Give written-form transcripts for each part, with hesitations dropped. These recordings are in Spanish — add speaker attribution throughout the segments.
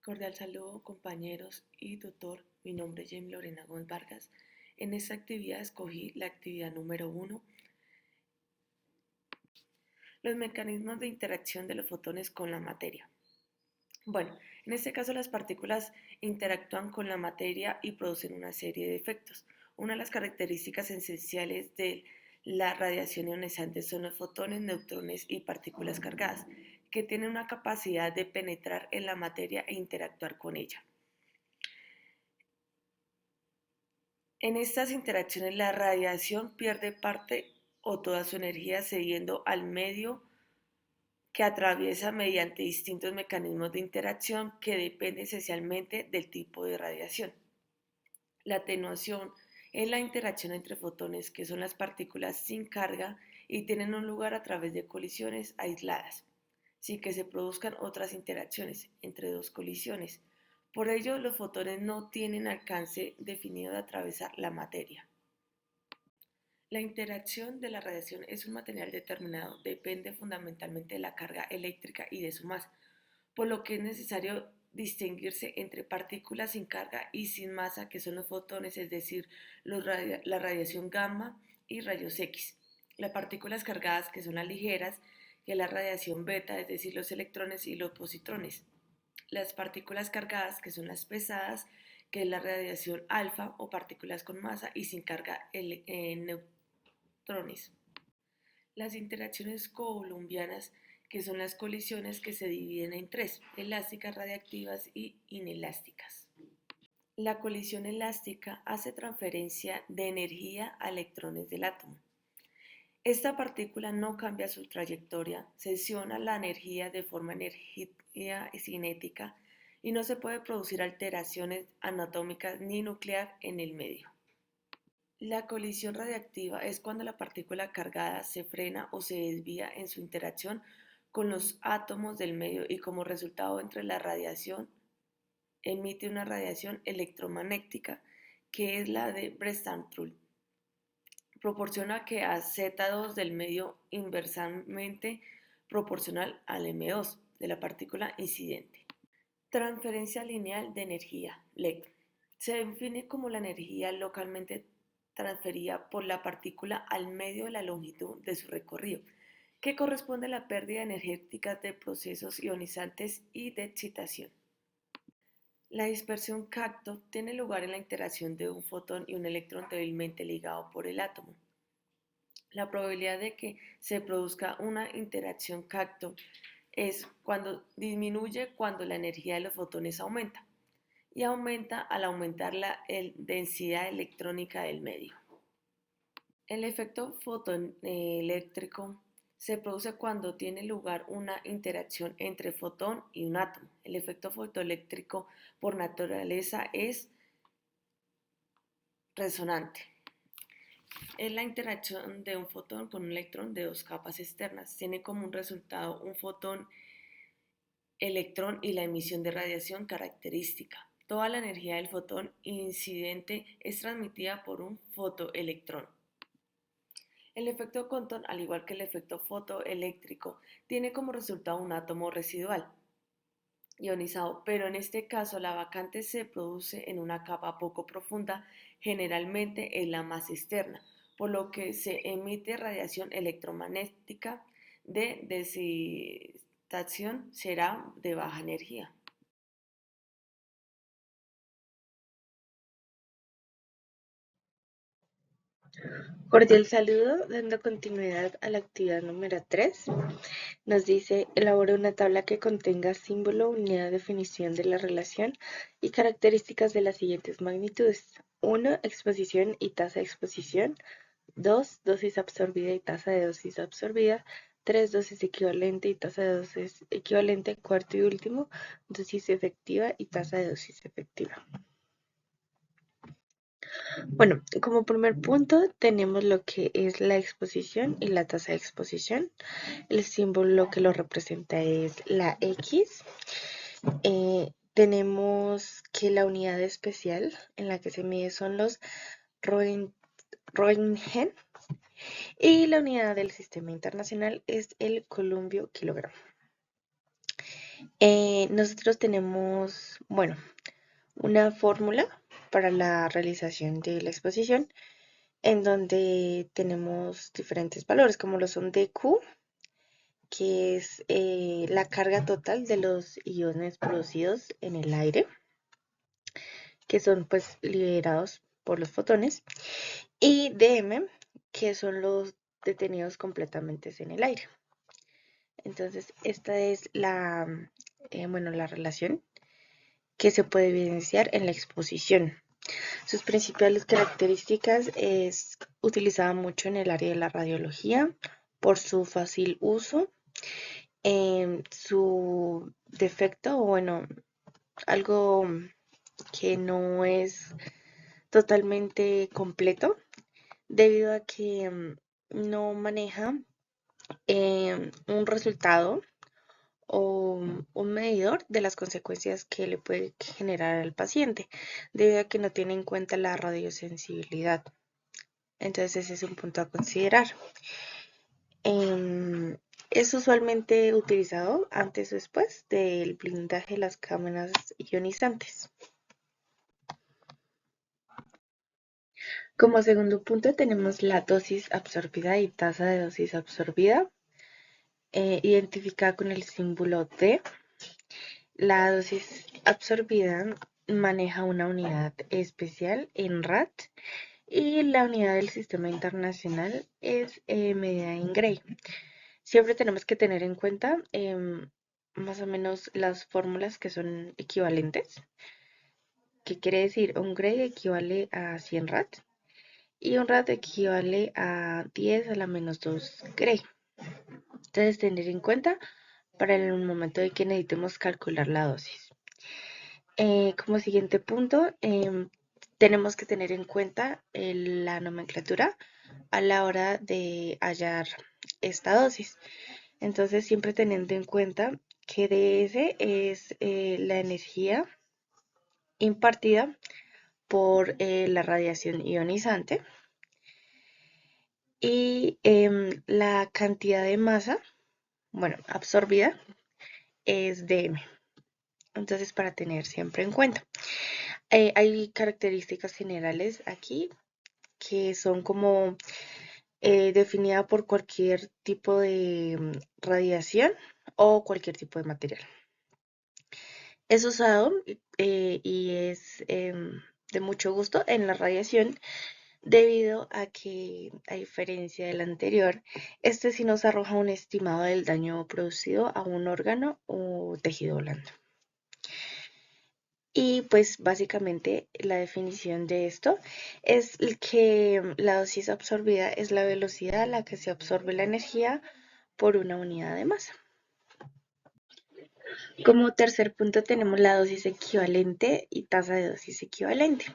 Speaker 1: Cordial saludo, compañeros y tutor. Mi nombre es Jamie Lorena Gómez Vargas. En esta actividad escogí la actividad número 1, los mecanismos de interacción de los fotones con la materia. Bueno, en este caso las partículas interactúan con la materia y producen una serie de efectos. Una de las características esenciales de la radiación ionizante son los fotones, neutrones y partículas cargadas, que tienen una capacidad de penetrar en la materia e interactuar con ella. En estas interacciones la radiación pierde parte o toda su energía cediendo al medio que atraviesa mediante distintos mecanismos de interacción que dependen esencialmente del tipo de radiación. La atenuación es la interacción entre fotones, que son las partículas sin carga y tienen un lugar a través de colisiones aisladas, sin que se produzcan otras interacciones entre dos colisiones. Por ello, los fotones no tienen alcance definido de atravesar la materia. La interacción de la radiación es un material determinado, depende fundamentalmente de la carga eléctrica y de su masa, por lo que es necesario distinguirse entre partículas sin carga y sin masa, que son los fotones, es decir, la radiación gamma y rayos X. Las partículas cargadas, que son las ligeras, que es la radiación beta, es decir, los electrones y los positrones. Las partículas cargadas, que son las pesadas, que es la radiación alfa, o partículas con masa y sin carga neutrones. Las interacciones coulombianas, que son las colisiones que se dividen en tres: elásticas, radiactivas y inelásticas. La colisión elástica hace transferencia de energía a electrones del átomo. Esta partícula no cambia su trayectoria, cesiona la energía de forma energía cinética y no se puede producir alteraciones anatómicas ni nuclear en el medio. La colisión radiactiva es cuando la partícula cargada se frena o se desvía en su interacción con los átomos del medio y, como resultado entre la radiación, emite una radiación electromagnética, que es la de Bremsstrahlung. Proporciona que a Z2 del medio inversamente proporcional al M2 de la partícula incidente. Transferencia lineal de energía, LEC. Se define como la energía localmente transferida por la partícula al medio de la longitud de su recorrido, que corresponde a la pérdida energética de procesos ionizantes y de excitación. La dispersión Cacto tiene lugar en la interacción de un fotón y un electrón débilmente ligado por el átomo. La probabilidad de que se produzca una interacción Cacto disminuye cuando la energía de los fotones aumenta, y aumenta al aumentar la densidad electrónica del medio. El efecto fotoeléctrico se produce cuando tiene lugar una interacción entre fotón y un átomo. El efecto fotoeléctrico por naturaleza es resonante. Es la interacción de un fotón con un electrón de dos capas externas. Tiene como un resultado un fotón electrón y la emisión de radiación característica. Toda la energía del fotón incidente es transmitida por un fotoelectrón. El efecto Compton, al igual que el efecto fotoeléctrico, tiene como resultado un átomo residual ionizado, pero en este caso la vacante se produce en una capa poco profunda, generalmente en la más externa, por lo que se emite radiación electromagnética de excitación, será de baja energía.
Speaker 2: Cordial saludo, dando continuidad a la actividad número 3. Nos dice, elabora una tabla que contenga símbolo, unidad de definición de la relación y características de las siguientes magnitudes. 1. Exposición y tasa de exposición. 2. Dosis absorbida y tasa de dosis absorbida. 3. Dosis equivalente y tasa de dosis equivalente. Cuarto y último, dosis efectiva y tasa de dosis efectiva. Bueno, como primer punto tenemos lo que es la exposición y la tasa de exposición. El símbolo que lo representa es la X. Tenemos que la unidad especial en la que se mide son los Roentgen y la unidad del sistema internacional es el columbio kilogramo. Nosotros tenemos, bueno, una fórmula para la realización de la exposición en donde tenemos diferentes valores como lo son dQ, que es la carga total de los iones producidos en el aire, que son pues liberados por los fotones, y dm, que son los detenidos completamente en el aire. Entonces, esta es bueno, la relación que se puede evidenciar en la exposición. Sus principales características es utilizada mucho en el área de la radiología por su fácil uso, su defecto, o bueno, algo que no es totalmente completo debido a que no maneja un resultado o un medidor de las consecuencias que le puede generar al paciente, debido a que no tiene en cuenta la radiosensibilidad. Entonces ese es un punto a considerar. Es usualmente utilizado antes o después del blindaje de las cámaras ionizantes. Como segundo punto tenemos la dosis absorbida y tasa de dosis absorbida, identificada con el símbolo D. La dosis absorbida maneja una unidad especial en rad y la unidad del sistema internacional es medida en Gray. Siempre tenemos que tener en cuenta más o menos las fórmulas que son equivalentes. ¿Qué quiere decir? Un Gray equivale a 100 rad y un rad equivale a 10 a la menos 2 Gray. Entonces, tener en cuenta para el momento de que necesitemos calcular la dosis. Como siguiente punto, tenemos que tener en cuenta la nomenclatura a la hora de hallar esta dosis. Entonces, siempre teniendo en cuenta que DS es la energía impartida por la radiación ionizante y la cantidad de masa, bueno, absorbida es dm. Entonces, para tener siempre en cuenta. Hay características generales aquí que son como definida por cualquier tipo de radiación o cualquier tipo de material. Es usado y es de mucho gusto en la radiación debido a que, a diferencia del anterior, este sí nos arroja un estimado del daño producido a un órgano o tejido blando. Y pues básicamente la definición de esto es que la dosis absorbida es la velocidad a la que se absorbe la energía por una unidad de masa. Como tercer punto tenemos la dosis equivalente y tasa de dosis equivalente.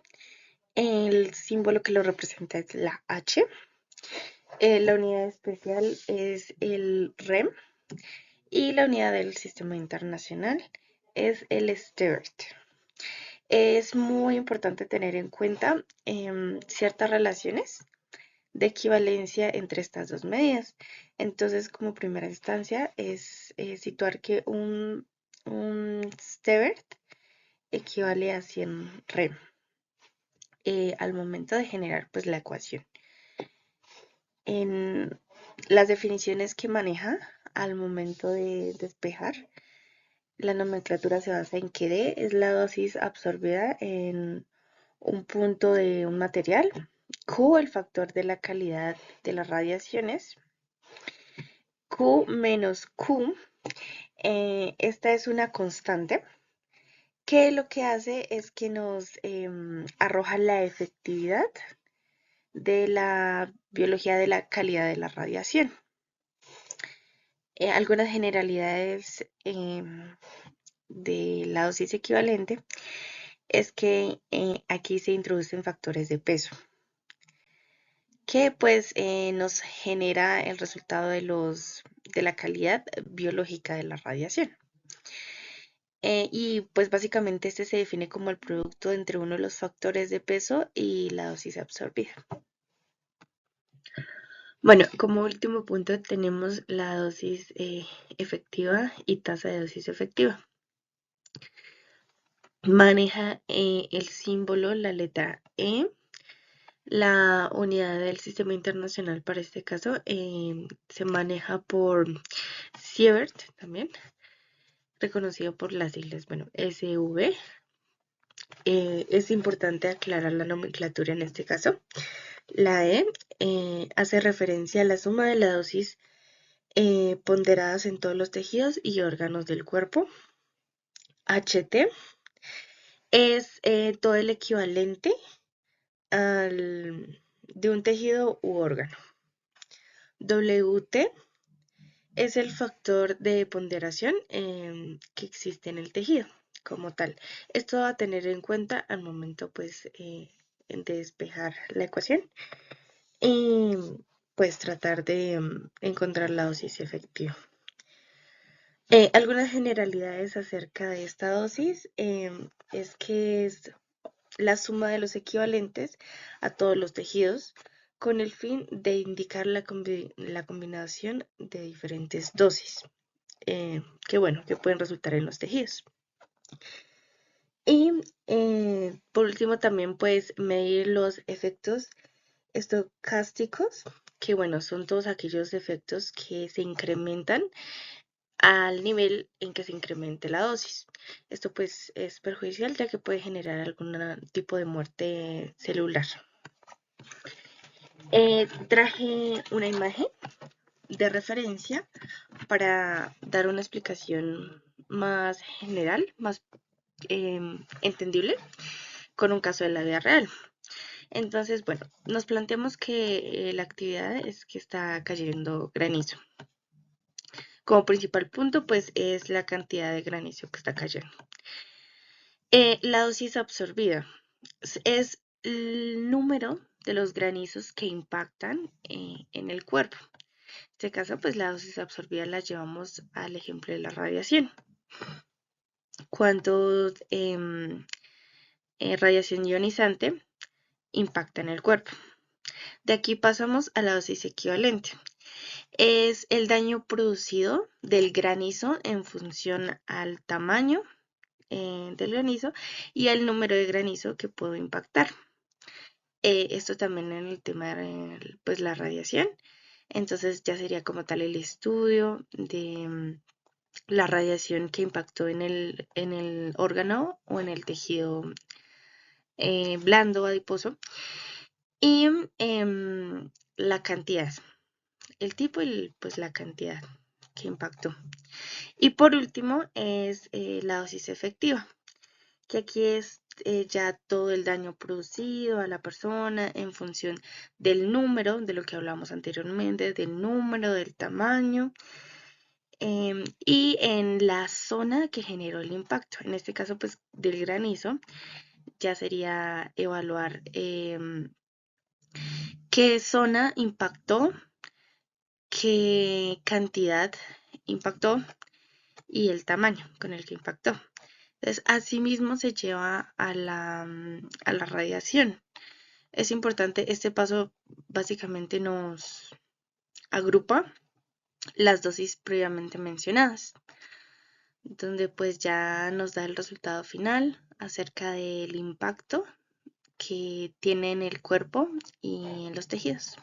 Speaker 2: El símbolo que lo representa es la H. La unidad especial es el REM y la unidad del sistema internacional es el STERT. Es muy importante tener en cuenta ciertas relaciones de equivalencia entre estas dos medidas. Entonces, como primera instancia, es situar que un Stevert equivale a 100 rem al momento de generar pues, la ecuación. En las definiciones que maneja al momento de despejar, la nomenclatura se basa en que D es la dosis absorbida en un punto de un material, Q el factor de la calidad de las radiaciones, Q menos Q, esta es una constante que lo que hace es que nos arroja la efectividad de la biología de la calidad de la radiación. Algunas generalidades de la dosis equivalente es que aquí se introducen factores de peso que pues nos genera el resultado de la calidad biológica de la radiación. Y pues básicamente este se define como el producto entre uno de los factores de peso y la dosis absorbida. Bueno, como último punto tenemos la dosis efectiva y tasa de dosis efectiva. Maneja el símbolo, la letra E. La unidad del sistema internacional para este caso se maneja por Sievert también, reconocido por las siglas, bueno, SV. Es importante aclarar la nomenclatura en este caso. La E hace referencia a la suma de la dosis ponderadas en todos los tejidos y órganos del cuerpo. HT es todo el equivalente de un tejido u órgano. WT es el factor de ponderación que existe en el tejido como tal. Esto va a tener en cuenta al momento pues de despejar la ecuación y pues tratar de encontrar la dosis efectiva. Algunas generalidades acerca de esta dosis es que es la suma de los equivalentes a todos los tejidos con el fin de indicar la combinación de diferentes dosis que pueden resultar en los tejidos. Y por último también puedes medir los efectos estocásticos, que bueno, son todos aquellos efectos que se incrementan al nivel en que se incremente la dosis. Esto pues es perjudicial ya que puede generar algún tipo de muerte celular. Traje una imagen de referencia para dar una explicación más general, más entendible, con un caso de la vida real. Entonces, bueno, nos planteamos que la actividad es que está cayendo granizo. Como principal punto, pues es la cantidad de granizo que está cayendo. La dosis absorbida es el número de los granizos que impactan en el cuerpo. En este caso, pues la dosis absorbida la llevamos al ejemplo de la radiación. ¿Cuántos radiación ionizante impacta en el cuerpo? De aquí pasamos a la dosis equivalente. Es el daño producido del granizo en función al tamaño del granizo y al número de granizo que puedo impactar. Esto también en el tema de pues, la radiación. Entonces ya sería como tal el estudio de la radiación que impactó en el órgano o en el tejido blando adiposo y la cantidad, el tipo y pues la cantidad que impactó. Y por último es la dosis efectiva, que aquí es ya todo el daño producido a la persona en función del número, de lo que hablamos anteriormente, del número, del tamaño y en la zona que generó el impacto. En este caso, pues del granizo, ya sería evaluar qué zona impactó, qué cantidad impactó y el tamaño con el que impactó. Entonces, asimismo se lleva a la radiación. Es importante, este paso básicamente nos agrupa las dosis previamente mencionadas, donde pues ya nos da el resultado final acerca del impacto que tiene en el cuerpo y en los tejidos.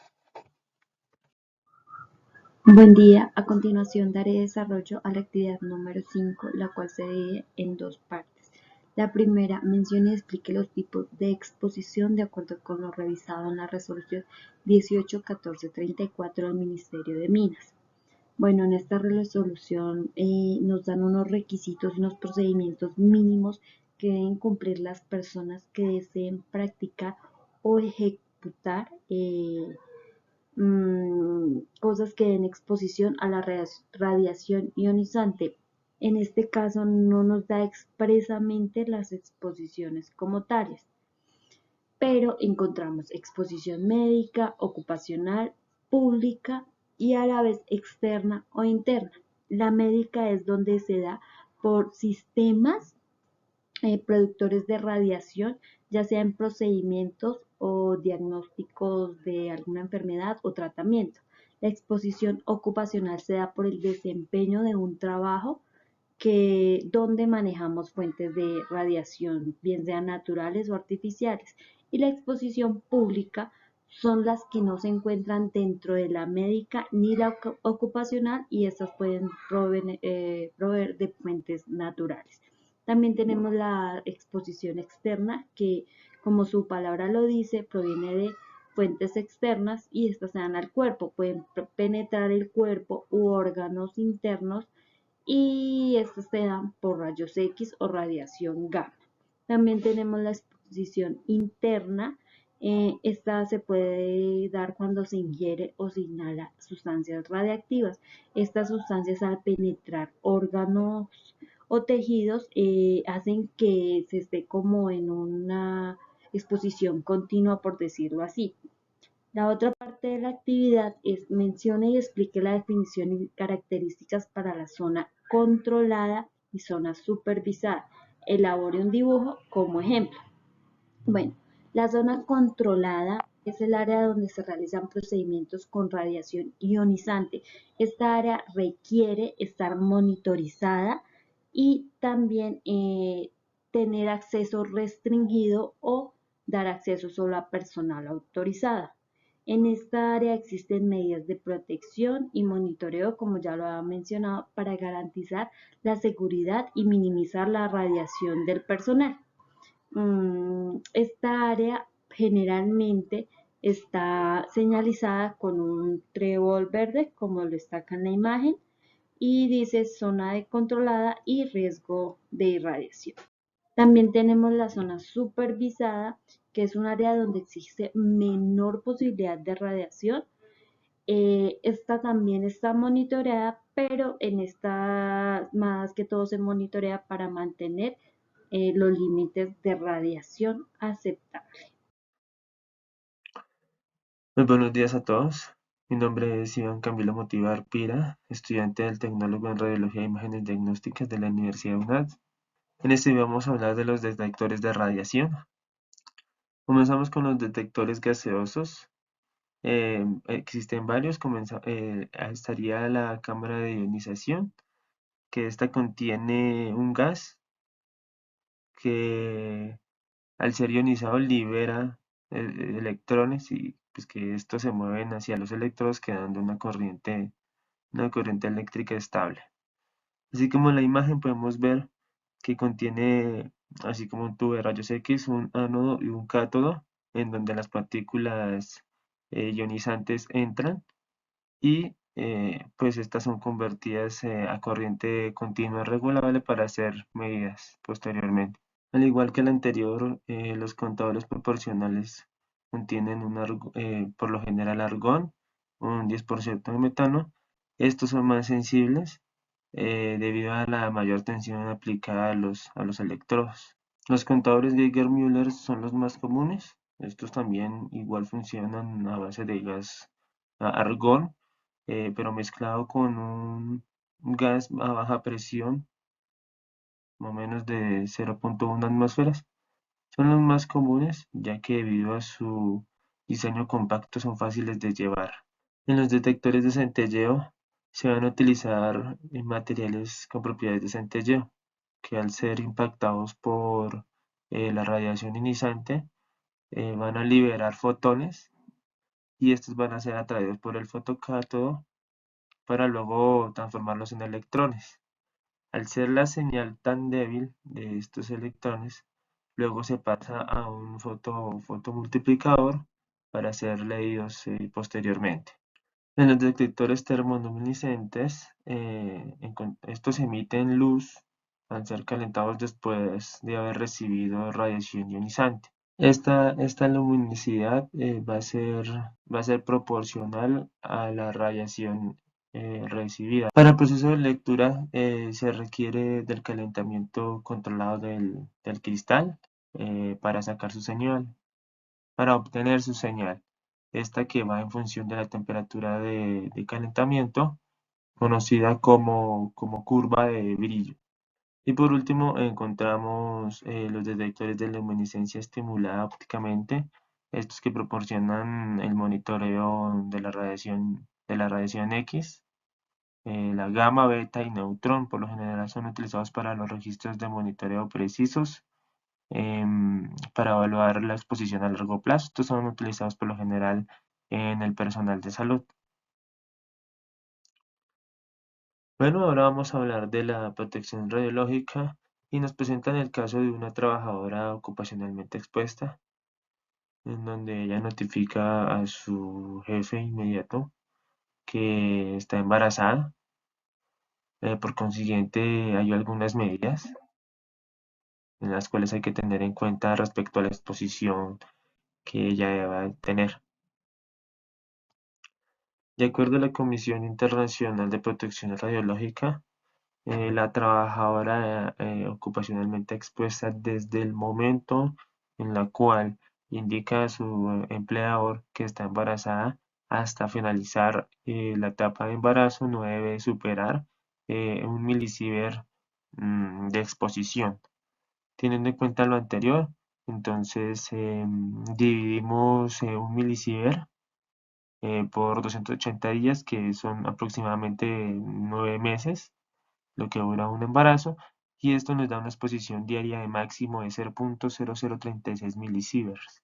Speaker 3: Buen día, a continuación daré desarrollo a la actividad número 5, la cual se divide en dos partes. La primera, mencione y explique los tipos de exposición de acuerdo con lo revisado en la resolución 181434 del Ministerio de Minas. Bueno, en esta resolución nos dan unos requisitos y unos procedimientos mínimos que deben cumplir las personas que deseen practicar o ejecutar cosas que den exposición a la radiación ionizante. En este caso no nos da expresamente las exposiciones como tales, pero encontramos exposición médica, ocupacional, pública y a la vez externa o interna. La médica es donde se da por sistemas productores de radiación, ya sean procedimientos o diagnósticos de alguna enfermedad o tratamiento. La exposición ocupacional se da por el desempeño de un trabajo donde manejamos fuentes de radiación, bien sean naturales o artificiales. Y la exposición pública son las que no se encuentran dentro de la médica ni la ocupacional, y estas pueden proveer de fuentes naturales. También tenemos la exposición externa, que como su palabra lo dice, proviene de fuentes externas, y estas se dan al cuerpo, pueden penetrar el cuerpo u órganos internos, y estos se dan por rayos X o radiación gamma. También tenemos la exposición interna. Esta se puede dar cuando se ingiere o se inhala sustancias radiactivas. Estas sustancias, al penetrar órganos o tejidos, hacen que se esté como en una exposición continua, por decirlo así. La otra parte de la actividad es: mencione y explique la definición y características para la zona controlada y zona supervisada. Elabore un dibujo como ejemplo. Bueno, la zona controlada es el área donde se realizan procedimientos con radiación ionizante. Esta área requiere estar monitorizada y también tener acceso restringido o dar acceso solo a personal autorizada. En esta área existen medidas de protección y monitoreo, como ya lo había mencionado, para garantizar la seguridad y minimizar la radiación del personal. Esta área generalmente está señalizada con un trébol verde, como lo está acá en la imagen, y dice zona de controlada y riesgo de irradiación. También tenemos la zona supervisada, que es un área donde existe menor posibilidad de radiación. Esta también está monitoreada, pero en esta más que todo se monitorea para mantener los límites de radiación aceptables.
Speaker 4: Muy buenos días a todos. Mi nombre es Iván Camilo Motiva Arpira, estudiante del Tecnólogo en Radiología e Imágenes Diagnósticas de la Universidad UNAD. En este video vamos a hablar de los detectores de radiación. Comenzamos con los detectores gaseosos. Existen varios. Estaría la cámara de ionización, que esta contiene un gas que, al ser ionizado, libera electrones, y pues que estos se mueven hacia los electrodos, quedando una corriente eléctrica estable. Así como en la imagen podemos ver que contiene, así como un tubo de rayos X, un ánodo y un cátodo, en donde las partículas ionizantes entran, y pues estas son convertidas a corriente continua regulable para ser medidas posteriormente. Al igual que el anterior, los contadores proporcionales contienen por lo general argón, un 10% de metano. Estos son más sensibles debido a la mayor tensión aplicada a los electrodos. Los contadores Geiger-Müller son los más comunes. Estos también igual funcionan a base de gas argón, pero mezclado con un gas a baja presión, más o menos de 0.1 atmósferas. Son los más comunes, ya que debido a su diseño compacto son fáciles de llevar. En los detectores de centelleo se van a utilizar materiales con propiedades de centelleo, que al ser impactados por la radiación ionizante, van a liberar fotones, y estos van a ser atraídos por el fotocátodo para luego transformarlos en electrones. Al ser la señal tan débil de estos electrones, luego se pasa a un fotomultiplicador para ser leídos posteriormente. En los detectores termoluminiscentes, estos emiten luz al ser calentados después de haber recibido radiación ionizante. Esta luminosidad va a ser proporcional a la radiación recibida. Para el proceso de lectura se requiere del calentamiento controlado del cristal para sacar su señal, para obtener su señal. Esta que va en función de la temperatura de calentamiento, conocida como curva de brillo. Y por último encontramos los detectores de luminiscencia estimulada ópticamente, estos que proporcionan el monitoreo de la radiación de la radiación X. La gamma, beta y neutrón por lo general son utilizados para los registros de monitoreo precisos para evaluar la exposición a largo plazo. Estos son utilizados por lo general en el personal de salud. Bueno, ahora vamos a hablar de la protección radiológica y nos presentan el caso de una trabajadora ocupacionalmente expuesta, en donde ella notifica a su jefe inmediato que está embarazada. Por consiguiente, hay algunas medidas en las cuales hay que tener en cuenta respecto a la exposición que ella deba tener. De acuerdo a la Comisión Internacional de Protección Radiológica, la trabajadora ocupacionalmente expuesta desde el momento en la cual indica a su empleador que está embarazada hasta finalizar la etapa de embarazo no debe superar 1 milisievert de exposición. Teniendo en cuenta lo anterior, entonces dividimos 1 milisievert por 280 días, que son aproximadamente 9 meses, lo que dura un embarazo, y esto nos da una exposición diaria de máximo de 0.0036 milisieverts.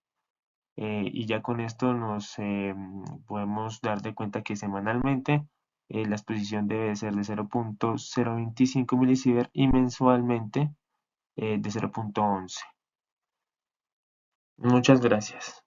Speaker 4: Y ya con esto nos podemos dar de cuenta que semanalmente la exposición debe ser de 0.025 milisievert y mensualmente de 0.11. Muchas gracias.